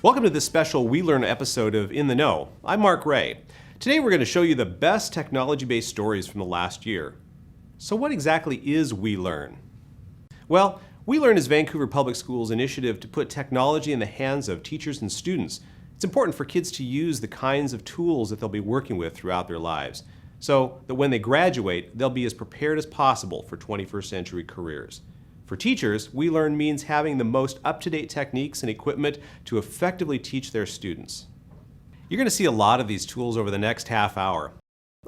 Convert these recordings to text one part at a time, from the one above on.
Welcome to this special weLearn episode of In the Know. I'm Mark Ray. Today we're going to show you the best technology-based stories from the last year. So what exactly is weLearn? Well, weLearn is Vancouver Public Schools' initiative to put technology in the hands of teachers and students. It's important for kids to use the kinds of tools that they'll be working with throughout their lives, so that when they graduate, they'll be as prepared as possible for 21st century careers. For teachers, weLearn means having the most up-to-date techniques and equipment to effectively teach their students. You're going to see a lot of these tools over the next half hour.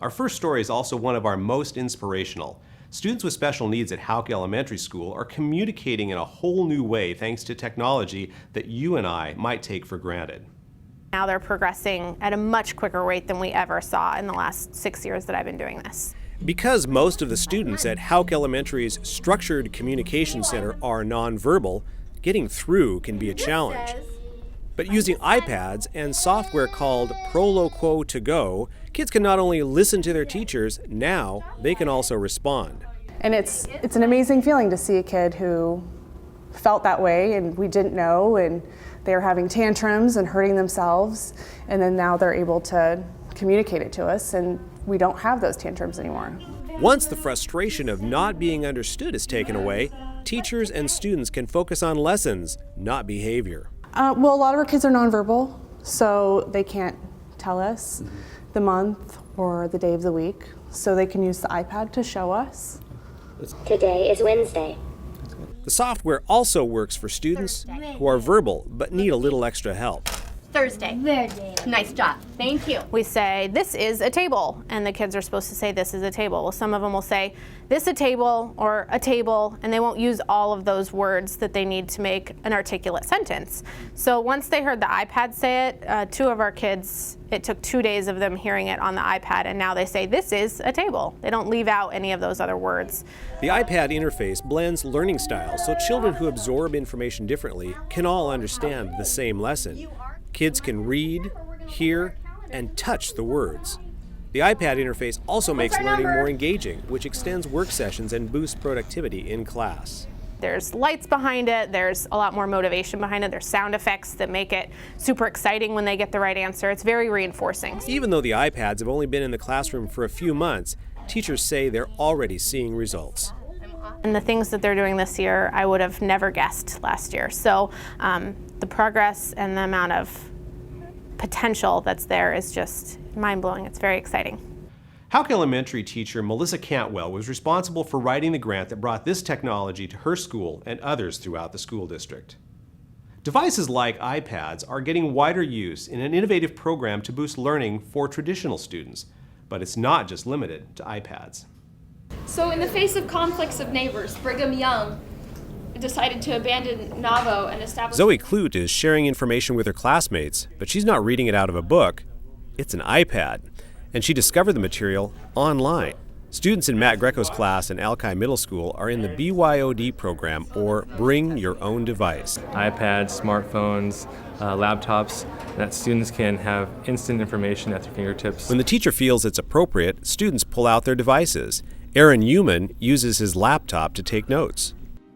Our first story is also one of our most inspirational. Students with special needs at Houck Elementary School are communicating in a whole new way thanks to technology that you and I might take for granted. Now they're progressing at a much quicker rate than we ever saw in the last 6 years that I've been doing this. Because most of the students at Houck Elementary's Structured Communication Center are nonverbal, getting through can be a challenge. But using iPads and software called Proloquo to Go, kids can not only listen to their teachers, now they can also respond. And it's an amazing feeling to see a kid who felt that way and we didn't know, and they were having tantrums and hurting themselves, and then now they're able to communicate it to us, and we don't have those tantrums anymore. Once the frustration of not being understood is taken away, teachers and students can focus on lessons, not behavior. Well, a lot of our kids are nonverbal, so they can't tell us the month or the day of the week, so they can use the iPad to show us. Today is Wednesday. The software also works for students who are verbal but need a little extra help. Thursday. Nice job. Thank you. We say, this is a table, and the kids are supposed to say, this is a table. Well, some of them will say, this a table, or a table, and they won't use all of those words that they need to make an articulate sentence. So once they heard the iPad say it, two of our kids, it took 2 days of them hearing it on the iPad, and now they say, this is a table. They don't leave out any of those other words. The iPad interface blends learning styles so children who absorb information differently can all understand the same lesson. Kids can read, hear, and touch the words. The iPad interface also makes learning more engaging, which extends work sessions and boosts productivity in class. There's lights behind it, there's a lot more motivation behind it, there's sound effects that make it super exciting when they get the right answer. It's very reinforcing. Even though the iPads have only been in the classroom for a few months, teachers say they're already seeing results. And the things that they're doing this year, I would have never guessed last year. So the progress and the amount of potential that's there is just mind-blowing. It's very exciting. Houck Elementary teacher Melissa Cantwell was responsible for writing the grant that brought this technology to her school and others throughout the school district. Devices like iPads are getting wider use in an innovative program to boost learning for traditional students, but it's not just limited to iPads. So in the face of conflicts of neighbors, Brigham Young decided to abandon Navo and establish... Zoe Clute is sharing information with her classmates, but she's not reading it out of a book. It's an iPad, and she discovered the material online. Students in Matt Greco's class in Alki Middle School are in the BYOD program, or Bring Your Own Device. iPads, smartphones, laptops, that students can have instant information at their fingertips. When the teacher feels it's appropriate, students pull out their devices. Aaron Newman uses his laptop to take notes.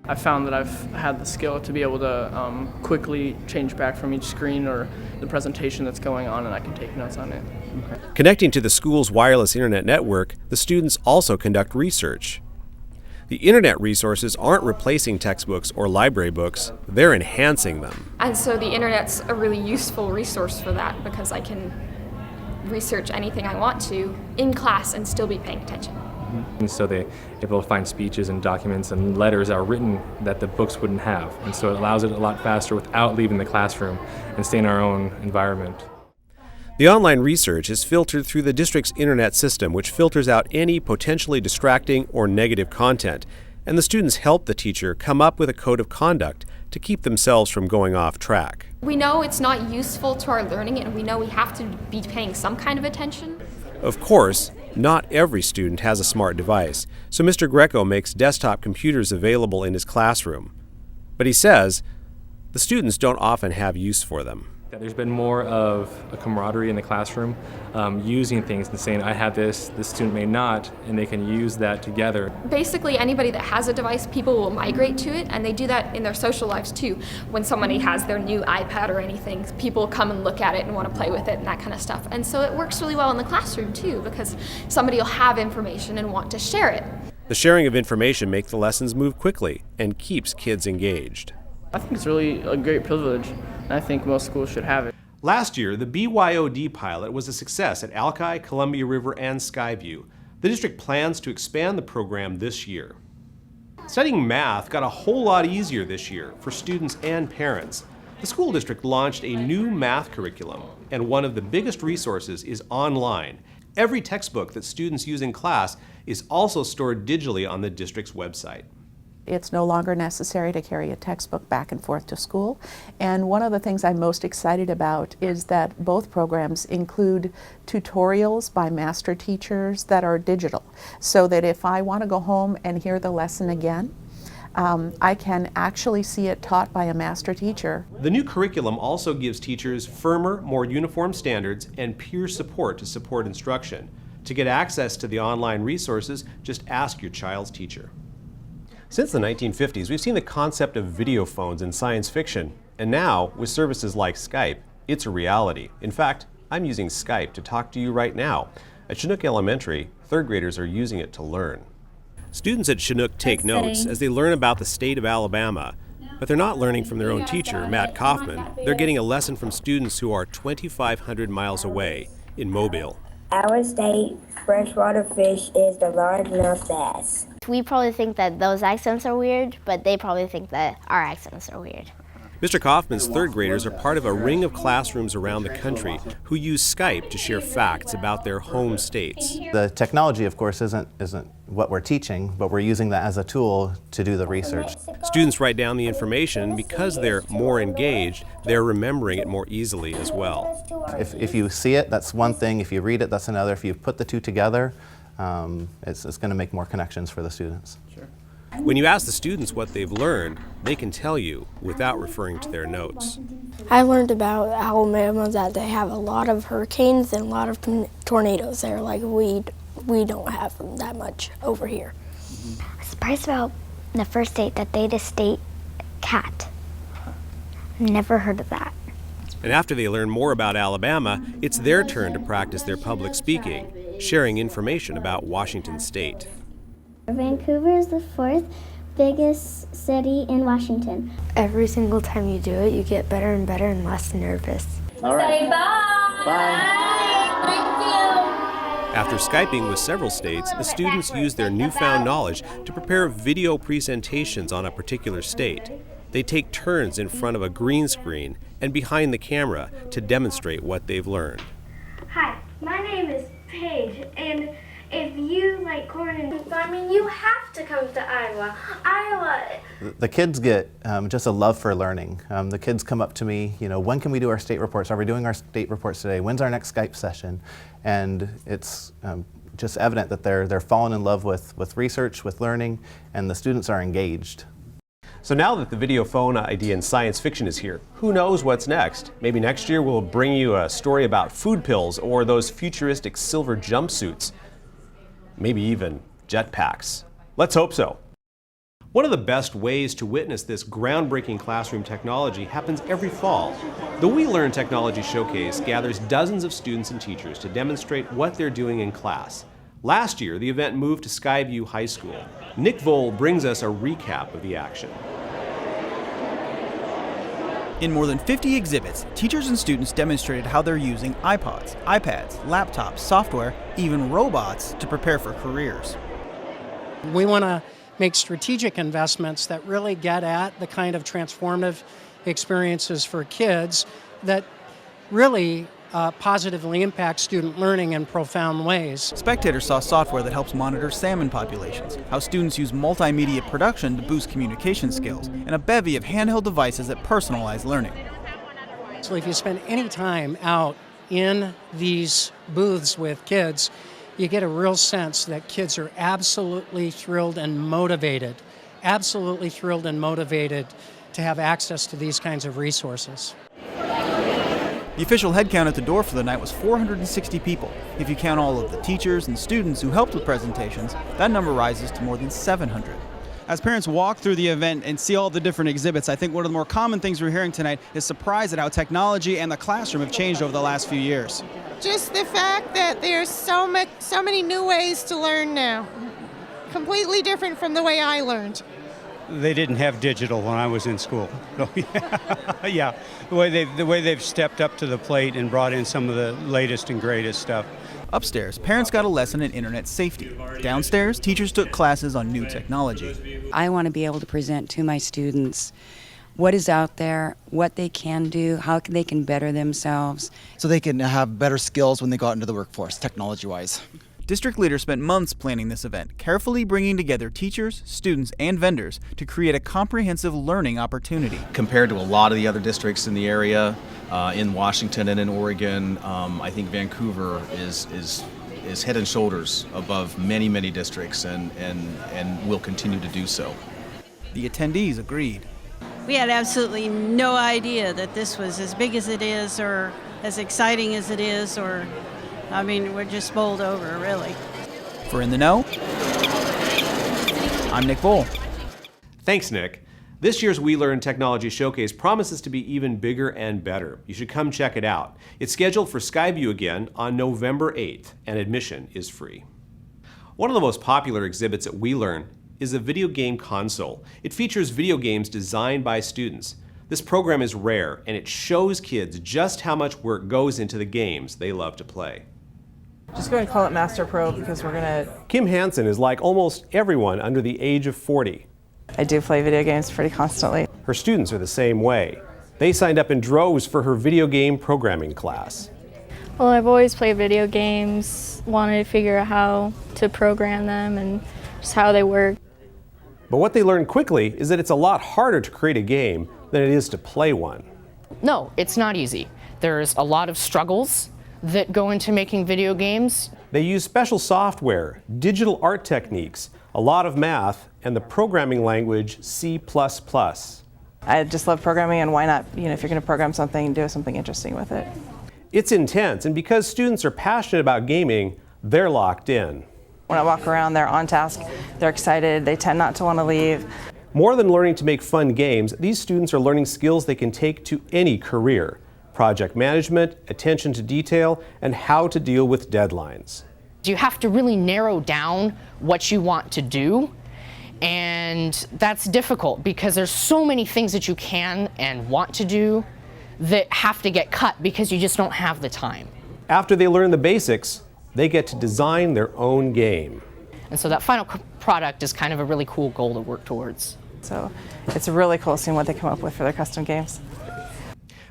I found that I've had the skill to be able to quickly change back from each screen or the presentation that's going on, and I can take notes on it. Connecting to the school's wireless internet network, the students also conduct research. The internet resources aren't replacing textbooks or library books, they're enhancing them. And so the internet's a really useful resource for that, because I can research anything I want to in class and still be paying attention. And so they're able to find speeches and documents and letters that are written that the books wouldn't have. And so it allows it a lot faster without leaving the classroom and staying in our own environment. The online research is filtered through the district's internet system, which filters out any potentially distracting or negative content. And the students help the teacher come up with a code of conduct to keep themselves from going off track. We know it's not useful to our learning, and we know we have to be paying some kind of attention. Of course, not every student has a smart device, so Mr. Greco makes desktop computers available in his classroom. But he says the students don't often have use for them. There's been more of a camaraderie in the classroom, using things and saying, I have this student may not, and they can use that together. Basically, anybody that has a device, people will migrate to it, and they do that in their social lives too. When somebody has their new iPad or anything, people come and look at it and want to play with it and that kind of stuff. And so it works really well in the classroom too, because somebody will have information and want to share it. The sharing of information makes the lessons move quickly and keeps kids engaged. I think it's really a great privilege, and I think most schools should have it. Last year, the BYOD pilot was a success at Alki, Columbia River, and Skyview. The district plans to expand the program this year. Studying math got a whole lot easier this year for students and parents. The school district launched a new math curriculum, and one of the biggest resources is online. Every textbook that students use in class is also stored digitally on the district's website. It's no longer necessary to carry a textbook back and forth to school. And one of the things I'm most excited about is that both programs include tutorials by master teachers that are digital, so that if I want to go home and hear the lesson again, I can actually see it taught by a master teacher. The new curriculum also gives teachers firmer, more uniform standards and peer support to support instruction. To get access to the online resources, just ask your child's teacher. Since the 1950s, we've seen the concept of video phones in science fiction, and now, with services like Skype, it's a reality. In fact, I'm using Skype to talk to you right now. At Chinook Elementary, third graders are using it to learn. Students at Chinook take notes as they learn about the state of Alabama, but they're not learning from their own teacher, Matt Kaufman. They're getting a lesson from students who are 2,500 miles away in Mobile. Our state freshwater fish is the largemouth bass. We probably think that those accents are weird, but they probably think that our accents are weird. Mr. Kaufman's third graders are part of a ring of classrooms around the country who use Skype to share facts about their home states. The technology, of course, isn't what we're teaching, but we're using that as a tool to do the research. Students write down the information, and because they're more engaged, they're remembering it more easily as well. If you see it, that's one thing. If you read it, that's another. If you put the two together, it's going to make more connections for the students. Sure. When you ask the students what they've learned, they can tell you without referring to their notes. I learned about Alabama that they have a lot of hurricanes and a lot of tornadoes there. Like we don't have them that much over here. I was surprised about the first state that they had a state cat. Never heard of that. And after they learn more about Alabama, it's their turn to practice their public speaking, sharing information about Washington State. Vancouver is the fourth biggest city in Washington. Every single time you do it, you get better and better and less nervous. All right. Say bye. Bye. Thank you. After Skyping with several states, the students use their newfound knowledge to prepare video presentations on a particular state. They take turns in front of a green screen and behind the camera to demonstrate what they've learned. Hi, my name is Paige, and if you like corn and farming, you have to come to Iowa. The kids get just a love for learning. The kids come up to me, when can we do our state reports? Are we doing our state reports today? When's our next Skype session? And it's just evident that they're falling in love with research, with learning, and the students are engaged. So now that the video phone idea in science fiction is here, who knows what's next? Maybe next year we'll bring you a story about food pills or those futuristic silver jumpsuits. Maybe even jetpacks. Let's hope so. One of the best ways to witness this groundbreaking classroom technology happens every fall. The weLearn Technology Showcase gathers dozens of students and teachers to demonstrate what they're doing in class. Last year, the event moved to Skyview High School. Nick Vole brings us a recap of the action. In more than 50 exhibits, teachers and students demonstrated how they're using iPods, iPads, laptops, software, even robots to prepare for careers. We want to make strategic investments that really get at the kind of transformative experiences for kids that really positively impact student learning in profound ways. Spectators saw software that helps monitor salmon populations, how students use multimedia production to boost communication skills, and a bevy of handheld devices that personalize learning. So if you spend any time out in these booths with kids, you get a real sense that kids are absolutely thrilled and motivated to have access to these kinds of resources. The official head count at the door for the night was 460 people. If you count all of the teachers and students who helped with presentations, that number rises to more than 700. As parents walk through the event and see all the different exhibits, I think one of the more common things we're hearing tonight is surprise at how technology and the classroom have changed over the last few years. Just the fact that there's so many new ways to learn now. Completely different from the way I learned. They didn't have digital when I was in school. Yeah, the way they've stepped up to the plate and brought in some of the latest and greatest stuff. Upstairs, parents got a lesson in internet safety. Downstairs, teachers took classes on new technology. I want to be able to present to my students what is out there, what they can do, how they can better themselves. So they can have better skills when they go out into the workforce, technology-wise. District leaders spent months planning this event, carefully bringing together teachers, students, and vendors to create a comprehensive learning opportunity. Compared to a lot of the other districts in the area, in Washington and in Oregon, I think Vancouver is head and shoulders above many districts and will continue to do so. The attendees agreed. We had absolutely no idea that this was as big as it is or as exciting as it is, or I mean, we're just bowled over, really. For In the Know, I'm Nick Voll. Thanks, Nick. This year's weLearn Technology Showcase promises to be even bigger and better. You should come check it out. It's scheduled for Skyview again on November 8th, and admission is free. One of the most popular exhibits at weLearn is a video game console. It features video games designed by students. This program is rare, and it shows kids just how much work goes into the games they love to play. Just going to call it Master Pro because we're going to... Kim Hansen is like almost everyone under the age of 40. I do play video games pretty constantly. Her students are the same way. They signed up in droves for her video game programming class. Well, I've always played video games, wanted to figure out how to program them and just how they work. But what they learned quickly is that it's a lot harder to create a game than it is to play one. No, it's not easy. There's a lot of struggles that go into making video games. They use special software, digital art techniques, a lot of math, and the programming language C++. I just love programming, and why not, if you're going to program something, do something interesting with it. It's intense, and because students are passionate about gaming, they're locked in. When I walk around, they're on task, they're excited, they tend not to want to leave. More than learning to make fun games, these students are learning skills they can take to any career. Project management, attention to detail, and how to deal with deadlines. You have to really narrow down what you want to do, and that's difficult because there's so many things that you can and want to do that have to get cut because you just don't have the time. After they learn the basics, they get to design their own game. And so that final product is kind of a really cool goal to work towards. So it's really cool seeing what they come up with for their custom games.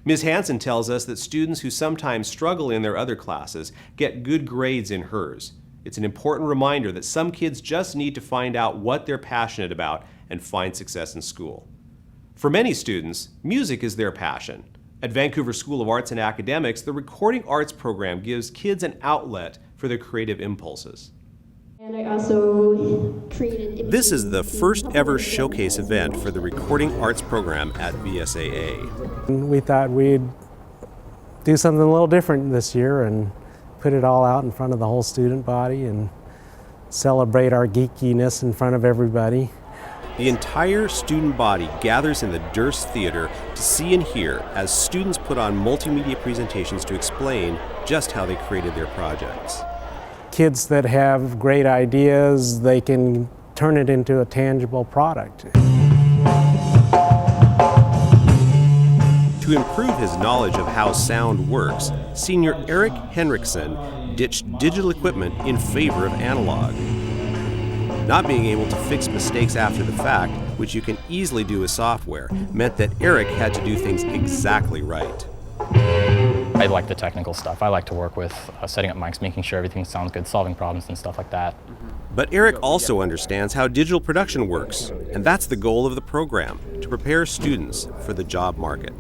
Ms. Hansen tells us that students who sometimes struggle in their other classes get good grades in hers. It's an important reminder that some kids just need to find out what they're passionate about and find success in school. For many students, music is their passion. At Vancouver School of Arts and Academics, the Recording Arts program gives kids an outlet for their creative impulses. And I also created... This is the first ever showcase event for the Recording Arts program at VSAA. We thought we'd do something a little different this year and put it all out in front of the whole student body and celebrate our geekiness in front of everybody. The entire student body gathers in the Durst Theater to see and hear as students put on multimedia presentations to explain just how they created their projects. Kids that have great ideas, they can turn it into a tangible product. To improve his knowledge of how sound works, senior Eric Henriksen ditched digital equipment in favor of analog. Not being able to fix mistakes after the fact, which you can easily do with software, meant that Eric had to do things exactly right. I like the technical stuff. I like to work with setting up mics, making sure everything sounds good, solving problems and stuff like that. But Eric also understands how digital production works, and that's the goal of the program, to prepare students for the job market.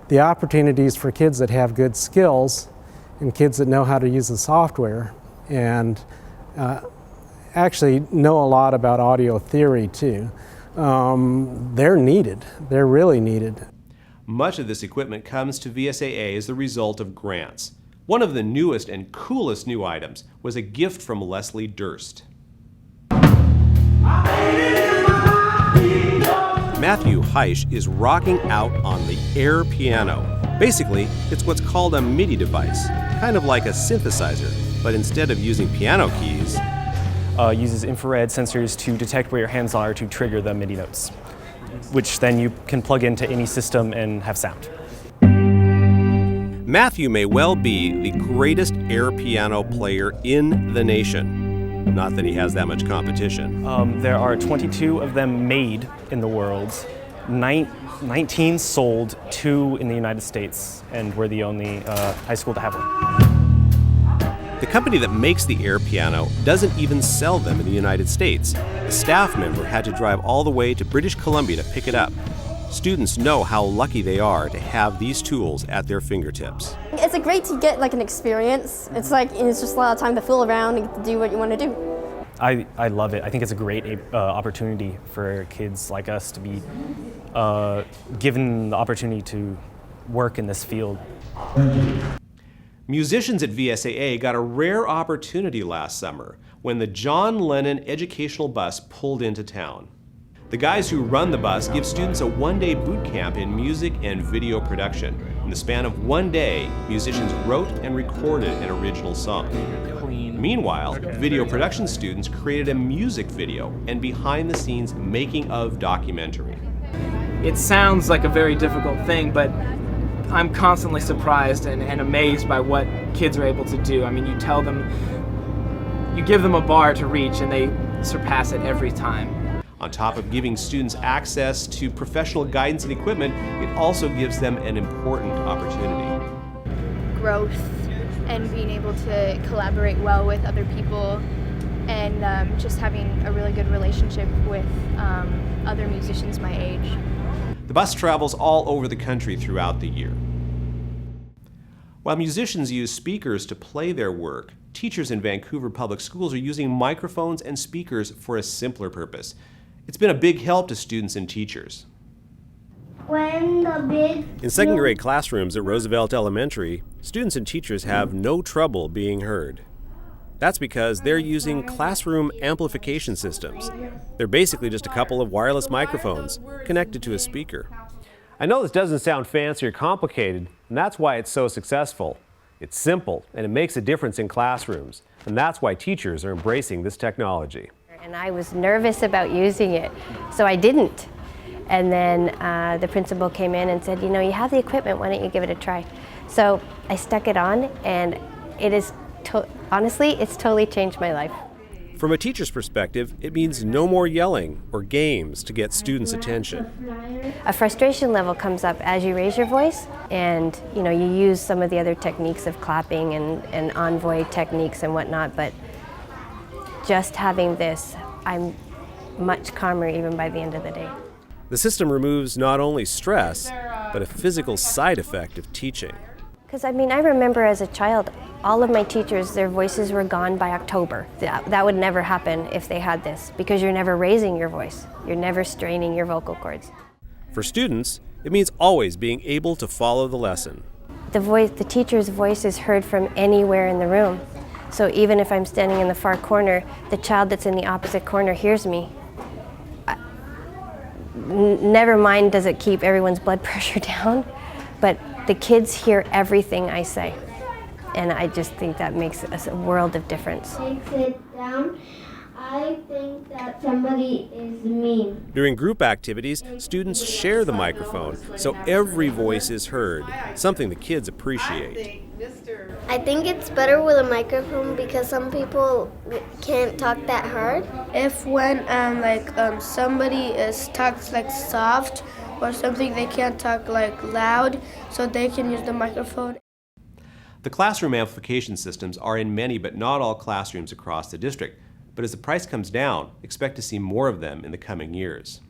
The opportunities for kids that have good skills and kids that know how to use the software and actually know a lot about audio theory too, they're needed. They're really needed. Much of this equipment comes to VSAA as the result of grants. One of the newest and coolest new items was a gift from Leslie Durst. Matthew Heisch is rocking out on the air piano. Basically, it's what's called a MIDI device, kind of like a synthesizer, but instead of using piano keys, uses infrared sensors to detect where your hands are to trigger the MIDI notes, which then you can plug into any system and have sound. Matthew may well be the greatest air piano player in the nation. Not that he has that much competition. There are 22 of them made in the world, 19 sold, 2 in the United States, and we're the only high school to have one. The company that makes the air piano doesn't even sell them in the United States. A staff member had to drive all the way to British Columbia to pick it up. Students know how lucky they are to have these tools at their fingertips. It's great to get like an experience. It's just a lot of time to fool around and do what you want to do. I love it. I think it's a great opportunity for kids like us to be given the opportunity to work in this field. Musicians at VSAA got a rare opportunity last summer when the John Lennon educational bus pulled into town. The guys who run the bus give students a one-day boot camp in music and video production. In the span of one day, musicians wrote and recorded an original song. Meanwhile, video production students created a music video and behind-the-scenes making-of documentary. It sounds like a very difficult thing, but I'm constantly surprised and amazed by what kids are able to do. I mean, you give them a bar to reach and they surpass it every time. On top of giving students access to professional guidance and equipment, it also gives them an important opportunity. Growth and being able to collaborate well with other people and just having a really good relationship with other musicians my age. The bus travels all over the country throughout the year. While musicians use speakers to play their work, teachers in Vancouver public schools are using microphones and speakers for a simpler purpose. It's been a big help to students and teachers. In second grade classrooms at Roosevelt Elementary, students and teachers have no trouble being heard. That's because they're using classroom amplification systems. They're basically just a couple of wireless microphones connected to a speaker. I know this doesn't sound fancy or complicated, and that's why it's so successful. It's simple, and it makes a difference in classrooms, and that's why teachers are embracing this technology. And I was nervous about using it, so I didn't. And then the principal came in and said, you know, you have the equipment, why don't you give it a try? So I stuck it on, and it is, honestly, it's totally changed my life. From a teacher's perspective, it means no more yelling or games to get students' attention. A frustration level comes up as you raise your voice, and you know, you use some of the other techniques of clapping and envoy techniques and whatnot, but just having this, I'm much calmer even by the end of the day. The system removes not only stress, but a physical side effect of teaching. Because I mean, I remember as a child, all of my teachers, their voices were gone by October. That would never happen if they had this, because you're never raising your voice. You're never straining your vocal cords. For students, it means always being able to follow the lesson. The teacher's voice is heard from anywhere in the room. So even if I'm standing in the far corner, the child that's in the opposite corner hears me. Never mind does it keep everyone's blood pressure down, but the kids hear everything I say. And I just think that makes a world of difference. Sit down. I think that somebody is mean. During group activities, students share the microphone, so every voice is heard, something the kids appreciate. I think it's better with a microphone because some people can't talk that hard. If when somebody talks like soft or something, they can't talk like loud, so they can use the microphone. The classroom amplification systems are in many but not all classrooms across the district. But as the price comes down, expect to see more of them in the coming years.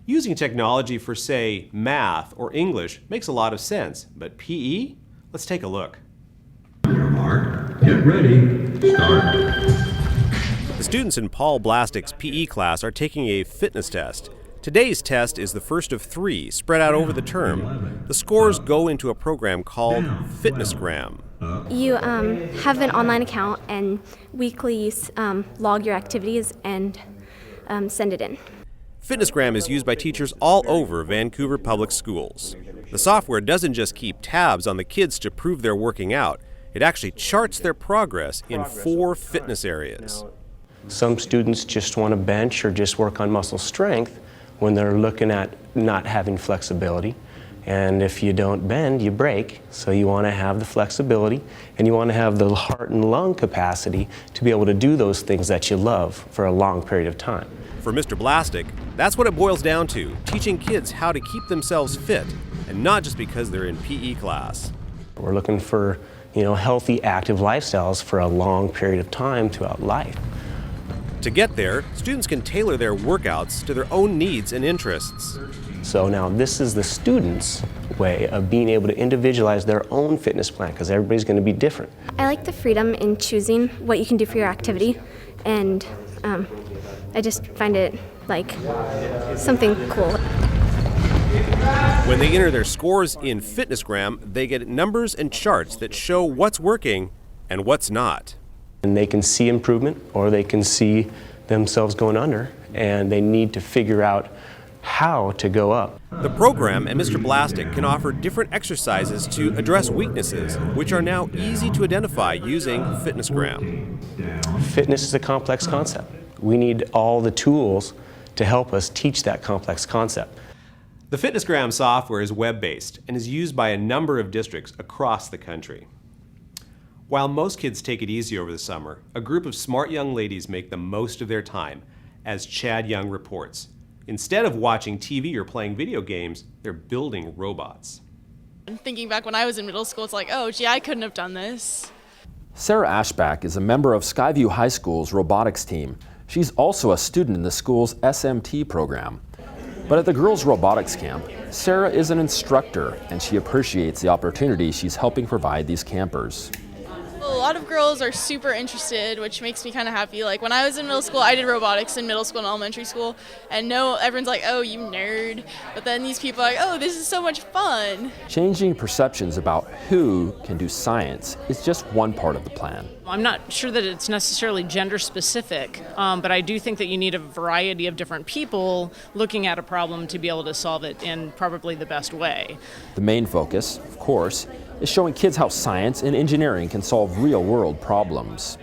Using technology for, say, math or English makes a lot of sense, but PE? Let's take a look. Get ready, start. The students in Paul Blastic's PE class are taking a fitness test. Today's test is the first of 3 spread out over the term. The scores go into a program called FitnessGram. You have an online account and weekly log your activities and send it in. FitnessGram is used by teachers all over Vancouver Public Schools. The software doesn't just keep tabs on the kids to prove they're working out, it actually charts their progress in 4 fitness areas. Some students just want to bench or just work on muscle strength when they're looking at not having flexibility. And if you don't bend, you break. So you want to have the flexibility and you want to have the heart and lung capacity to be able to do those things that you love for a long period of time. For Mr. Blastic, that's what it boils down to, teaching kids how to keep themselves fit, and not just because they're in PE class. We're looking for, healthy, active lifestyles for a long period of time throughout life. To get there, students can tailor their workouts to their own needs and interests. So now this is the students' way of being able to individualize their own fitness plan, because everybody's going to be different. I like the freedom in choosing what you can do for your activity, and I just find it like something cool. When they enter their scores in FitnessGram, they get numbers and charts that show what's working and what's not. And they can see improvement or they can see themselves going under, and they need to figure out how to go up. The program and Mr. Blastic can offer different exercises to address weaknesses, which are now easy to identify using FitnessGram. Fitness is a complex concept. We need all the tools to help us teach that complex concept. The FitnessGram software is web-based and is used by a number of districts across the country. While most kids take it easy over the summer, a group of smart young ladies make the most of their time, as Chad Young reports. Instead of watching TV or playing video games, they're building robots. Thinking back when I was in middle school, it's like, oh, gee, I couldn't have done this. Sarah Ashback is a member of Skyview High School's robotics team. She's also a student in the school's SMT program. But at the girls' robotics camp, Sarah is an instructor, and she appreciates the opportunity she's helping provide these campers. A lot of girls are super interested, which makes me kind of happy. Like when I was in middle school, I did robotics in middle school and elementary school, and everyone's like, oh, you nerd. But then these people are like, oh, this is so much fun. Changing perceptions about who can do science is just one part of the plan. I'm not sure that it's necessarily gender specific, but I do think that you need a variety of different people looking at a problem to be able to solve it in probably the best way. The main focus, of course, is showing kids how science and engineering can solve real-world problems.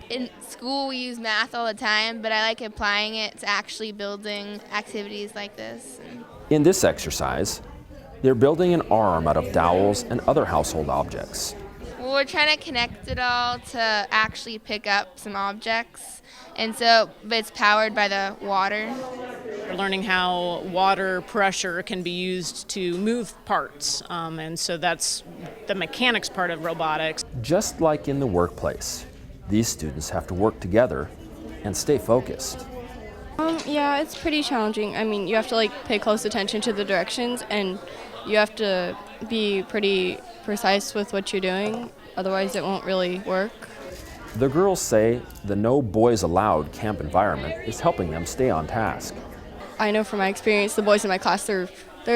In school we use math all the time, but I like applying it to actually building activities like this. In this exercise, they're building an arm out of dowels and other household objects. Well, we're trying to connect it all to actually pick up some objects, and so it's powered by the water. We're learning how water pressure can be used to move parts, and so that's the mechanics part of robotics. Just like in the workplace, these students have to work together and stay focused. Yeah, it's pretty challenging. I mean, you have to pay close attention to the directions, and you have to be pretty precise with what you're doing, otherwise it won't really work. The girls say the no boys allowed camp environment is helping them stay on task. I know from my experience, the boys in my class, they're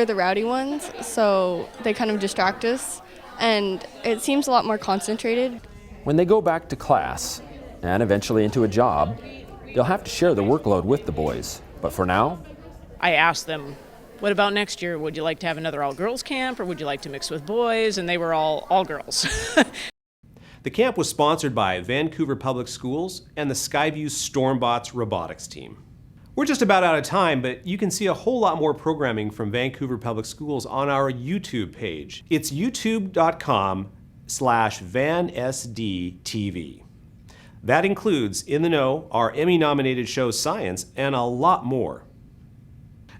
the rowdy ones, so they kind of distract us, and it seems a lot more concentrated. When they go back to class, and eventually into a job, they'll have to share the workload with the boys. But for now, I asked them, what about next year? Would you like to have another all-girls camp, or would you like to mix with boys? And they were all girls. The camp was sponsored by Vancouver Public Schools and the Skyview Stormbots robotics team. We're just about out of time, but you can see a whole lot more programming from Vancouver Public Schools on our YouTube page. It's youtube.com/VanSDTV. That includes In the Know, our Emmy-nominated show Science, and a lot more.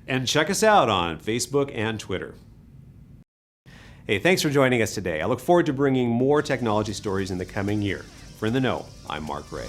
And check us out on Facebook and Twitter. Hey, thanks for joining us today. I look forward to bringing more technology stories in the coming year. For In the Know, I'm Mark Ray.